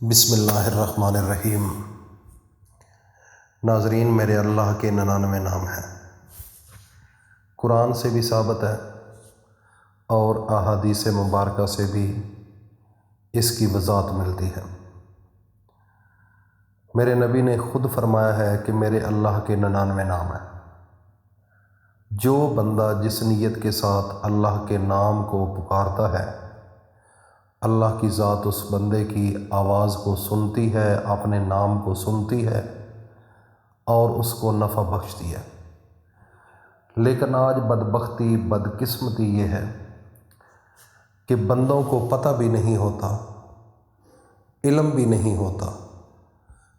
بسم اللہ الرحمن الرحیم۔ ناظرین، میرے اللہ کے 99 نام ہیں، قرآن سے بھی ثابت ہے اور احادیث مبارکہ سے بھی اس کی وضاحت ملتی ہے۔ میرے نبی نے خود فرمایا ہے کہ میرے اللہ کے 99 نام ہیں۔ جو بندہ جس نیت کے ساتھ اللہ کے نام کو پکارتا ہے، اللہ کی ذات اس بندے کی آواز کو سنتی ہے، اپنے نام کو سنتی ہے اور اس کو نفع بخشتی ہے۔ لیکن آج بدبختی، بدقسمتی یہ ہے کہ بندوں کو پتہ بھی نہیں ہوتا، علم بھی نہیں ہوتا،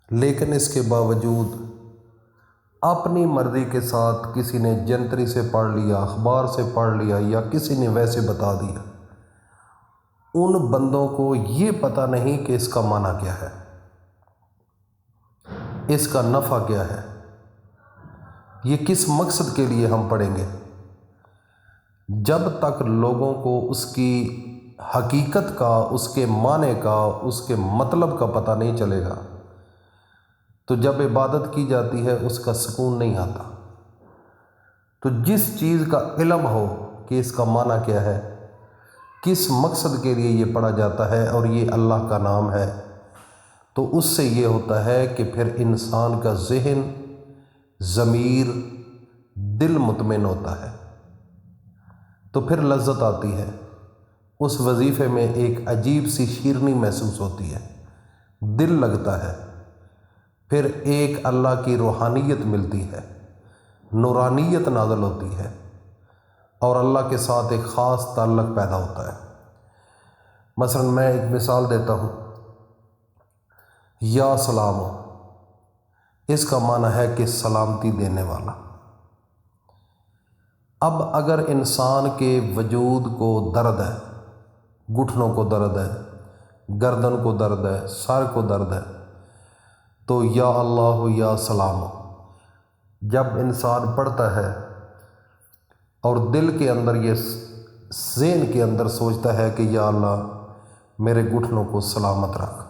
لیکن اس کے باوجود اپنی مرضی کے ساتھ کسی نے جنتری سے پڑھ لیا، اخبار سے پڑھ لیا یا کسی نے ویسے بتا دیا، ان بندوں کو یہ پتہ نہیں کہ اس کا معنی کیا ہے، اس کا نفع کیا ہے، یہ کس مقصد کے لیے ہم پڑھیں گے۔ جب تک لوگوں کو اس کی حقیقت کا، اس کے معنی کا، اس کے مطلب کا پتہ نہیں چلے گا، تو جب عبادت کی جاتی ہے اس کا سکون نہیں آتا۔ تو جس چیز کا علم ہو کہ اس کا معنی کیا ہے، کس مقصد کے لیے یہ پڑھا جاتا ہے اور یہ اللہ کا نام ہے، تو اس سے یہ ہوتا ہے کہ پھر انسان کا ذہن، ضمیر، دل مطمئن ہوتا ہے، تو پھر لذت آتی ہے۔ اس وظیفے میں ایک عجیب سی شیرنی محسوس ہوتی ہے، دل لگتا ہے، پھر ایک اللہ کی روحانیت ملتی ہے، نورانیت نازل ہوتی ہے اور اللہ کے ساتھ ایک خاص تعلق پیدا ہوتا ہے۔ مثلا میں ایک مثال دیتا ہوں، یا سلام، اس کا معنی ہے کہ سلامتی دینے والا۔ اب اگر انسان کے وجود کو درد ہے، گھٹنوں کو درد ہے، گردن کو درد ہے، سر کو درد ہے، تو یا اللہ یا سلام جب انسان پڑھتا ہے اور دل کے اندر یہ ذہن کے اندر سوچتا ہے کہ یا اللہ میرے گھٹنوں کو سلامت رکھ،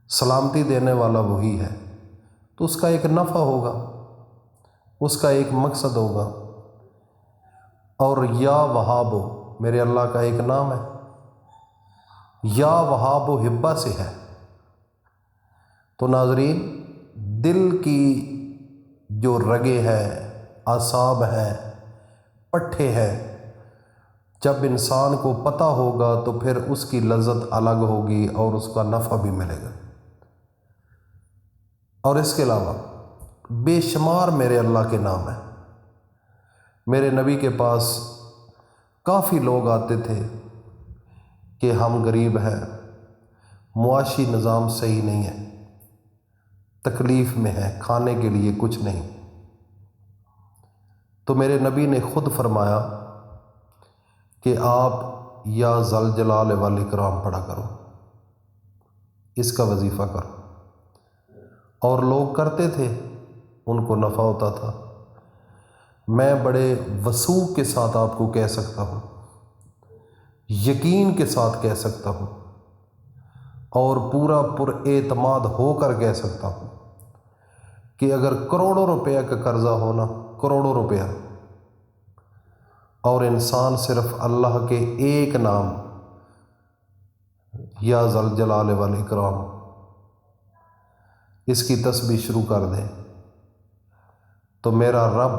سلامتی دینے والا وہی ہے، تو اس کا ایک نفع ہوگا، اس کا ایک مقصد ہوگا۔ اور یا وہاب، میرے اللہ کا ایک نام ہے، یا وہاب و ہبہ سے ہے۔ تو ناظرین، دل کی جو رگیں ہیں، اعصاب ہیں، پٹھے ہیں، جب انسان کو پتہ ہوگا تو پھر اس کی لذت الگ ہوگی اور اس کا نفع بھی ملے گا۔ اور اس کے علاوہ بے شمار میرے اللہ کے نام ہیں۔ میرے نبی کے پاس کافی لوگ آتے تھے کہ ہم غریب ہیں، معاشی نظام صحیح نہیں ہے، تکلیف میں ہے، کھانے کے لیے کچھ نہیں، تو میرے نبی نے خود فرمایا کہ آپ یا ذل جلال والاکرام پڑھا کرو، اس کا وظیفہ کرو۔ اور لوگ کرتے تھے، ان کو نفع ہوتا تھا۔ میں بڑے وثوق کے ساتھ آپ کو کہہ سکتا ہوں، یقین کے ساتھ کہہ سکتا ہوں اور پورا پر اعتماد ہو کر کہہ سکتا ہوں کہ اگر کروڑوں روپے کا قرضہ ہونا، کروڑوں روپیہ، اور انسان صرف اللہ کے ایک نام یا ذل جلال والاکرام اس کی تسبیح شروع کر دے، تو میرا رب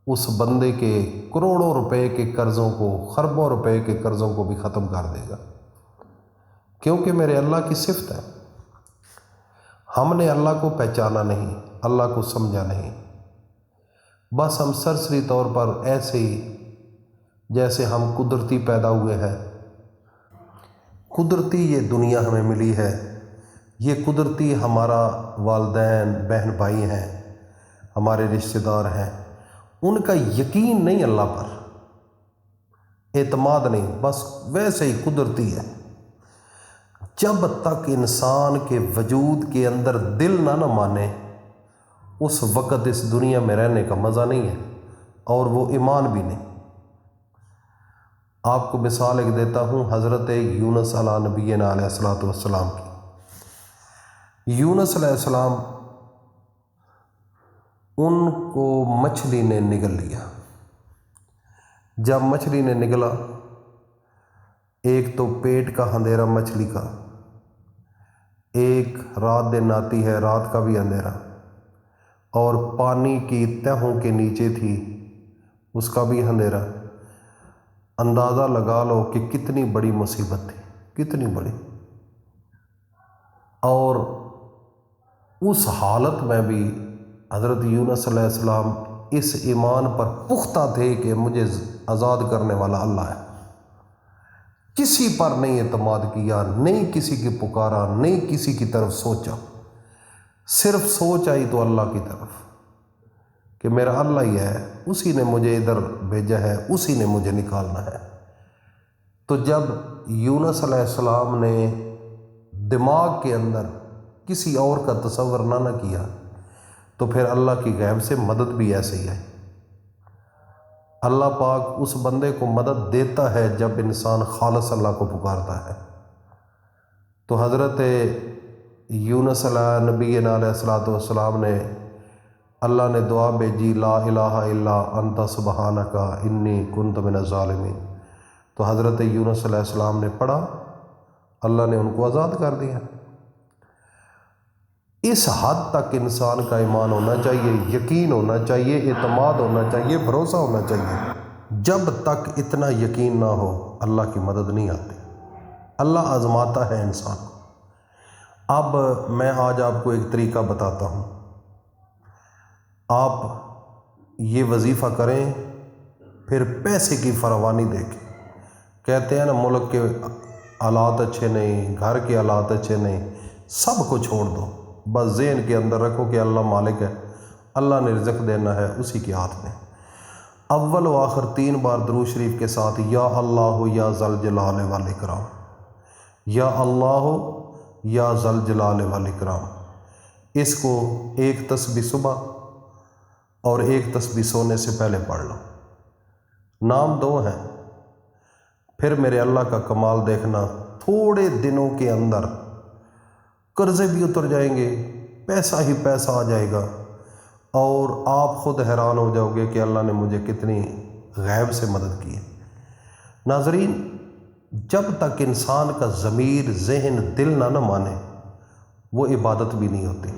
اس بندے کے کروڑوں روپے کے قرضوں کو، خربوں روپے کے قرضوں کو بھی ختم کر دے گا، کیونکہ میرے اللہ کی صفت ہے۔ ہم نے اللہ کو پہچانا نہیں، اللہ کو سمجھا نہیں، بس ہم سرسری طور پر ایسے ہی جیسے ہم قدرتی پیدا ہوئے ہیں، قدرتی یہ دنیا ہمیں ملی ہے، یہ قدرتی ہمارا والدین، بہن بھائی ہیں، ہمارے رشتہ دار ہیں، ان کا یقین نہیں اللہ پر، اعتماد نہیں، بس ویسے ہی قدرتی ہے۔ جب تک انسان کے وجود کے اندر دل نہ مانے، اس وقت اس دنیا میں رہنے کا مزہ نہیں ہے اور وہ ایمان بھی نہیں۔ آپ کو مثال ایک دیتا ہوں حضرت یونس علیہ نبینا علیہ الصلوۃ والسلام کی۔ یونس علیہ السلام ان کو مچھلی نے نگل لیا۔ جب مچھلی نے نگلا، ایک تو پیٹ کا اندھیرا مچھلی کا، ایک رات دن آتی ہے رات کا بھی اندھیرا، اور پانی کی تہوں کے نیچے تھی اس کا بھی اندھیرا۔ اندازہ لگا لو کہ کتنی بڑی مصیبت تھی، کتنی بڑی۔ اور اس حالت میں بھی حضرت یونس علیہ السلام اس ایمان پر پختہ تھے کہ مجھے آزاد کرنے والا اللہ ہے۔ کسی پر نہیں اعتماد کیا، نہیں کسی کی پکارا، نہیں کسی کی طرف سوچا، صرف سوچ آئی تو اللہ کی طرف کہ میرا اللہ ہی ہے، اسی نے مجھے ادھر بھیجا ہے، اسی نے مجھے نکالنا ہے۔ تو جب یونس علیہ السلام نے دماغ کے اندر کسی اور کا تصور نہ کیا تو پھر اللہ کی غیب سے مدد بھی ایسے ہی ہے۔ اللہ پاک اس بندے کو مدد دیتا ہے جب انسان خالص اللہ کو پکارتا ہے۔ تو حضرت یونس علیہ نبینا علیہ الصلوۃ والسلام نے، اللہ نے دعا بھیجی، لا الہ الا انت سبحانک انی کنت من الظالمین۔ تو حضرت یونس علیہ السلام نے پڑھا، اللہ نے ان کو آزاد کر دیا۔ اس حد تک انسان کا ایمان ہونا چاہیے، یقین ہونا چاہیے، اعتماد ہونا چاہیے، بھروسہ ہونا چاہیے۔ جب تک اتنا یقین نہ ہو اللہ کی مدد نہیں آتی۔ اللہ آزماتا ہے انسان کو۔ اب میں آج آپ کو ایک طریقہ بتاتا ہوں، آپ یہ وظیفہ کریں، پھر پیسے کی فراوانی دیکھیں۔ کہتے ہیں نا ملک کے حالات اچھے نہیں، گھر کے حالات اچھے نہیں، سب کو چھوڑ دو، بس ذہن کے اندر رکھو کہ اللہ مالک ہے، اللہ نے رزق دینا ہے، اسی کے ہاتھ میں۔ اول و آخر 3 بار درود شریف کے ساتھ یا اللہ یا ذل جلال والاکرام، یا اللہ یا ذل جلال والاکرام۔ اس کو ایک تسبیح صبح اور ایک تسبیح سونے سے پہلے پڑھ لو۔ نام 2 ہیں۔ پھر میرے اللہ کا کمال دیکھنا، تھوڑے دنوں کے اندر قرضے بھی اتر جائیں گے، پیسہ ہی پیسہ آ جائے گا، اور آپ خود حیران ہو جاؤ گے کہ اللہ نے مجھے کتنی غیب سے مدد کی ہے۔ ناظرین، جب تک انسان کا ضمیر، ذہن، دل نہ مانے، وہ عبادت بھی نہیں ہوتی۔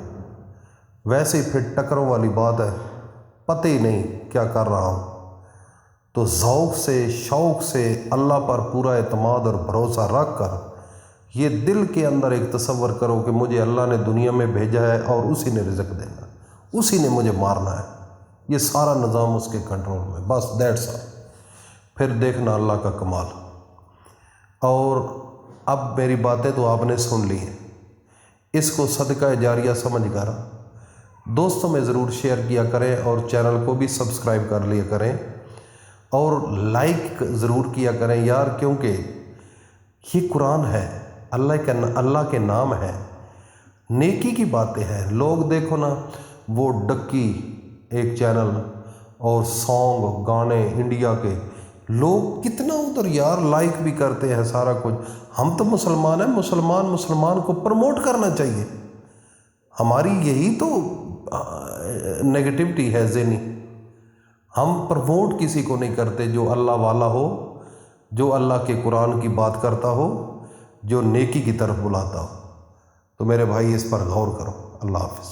ویسے ہی پھر ٹکروں والی بات ہے، پتہ ہی نہیں کیا کر رہا ہوں۔ تو ذوق سے، شوق سے اللہ پر پورا اعتماد اور بھروسہ رکھ کر یہ دل کے اندر ایک تصور کرو کہ مجھے اللہ نے دنیا میں بھیجا ہے اور اسی نے رزق دینا ہے، اسی نے مجھے مارنا ہے، یہ سارا نظام اس کے کنٹرول میں، بس دیٹس آل۔ پھر دیکھنا اللہ کا کمال۔ اور اب میری باتیں تو آپ نے سن لی ہیں، اس کو صدقہ جاریہ سمجھ کر دوستوں میں ضرور شیئر کیا کریں، اور چینل کو بھی سبسکرائب کر لیا کریں، اور لائک ضرور کیا کریں یار، کیونکہ یہ قرآن ہے، اللہ کے نام ہے، نیکی کی باتیں ہیں۔ لوگ دیکھو نا، وہ ڈکی ایک چینل اور سانگ گانے انڈیا کے، لوگ کتنا ادھر یار لائک بھی کرتے ہیں سارا کچھ۔ ہم تو مسلمان ہیں، مسلمان کو پروموٹ کرنا چاہیے۔ ہماری یہی تو نگیٹیوٹی ہے ذہنی، ہم پروموٹ کسی کو نہیں کرتے جو اللہ والا ہو، جو اللہ کے قرآن کی بات کرتا ہو، جو نیکی کی طرف بلاتا ہو۔ تو میرے بھائی اس پر غور کرو۔ اللہ حافظ۔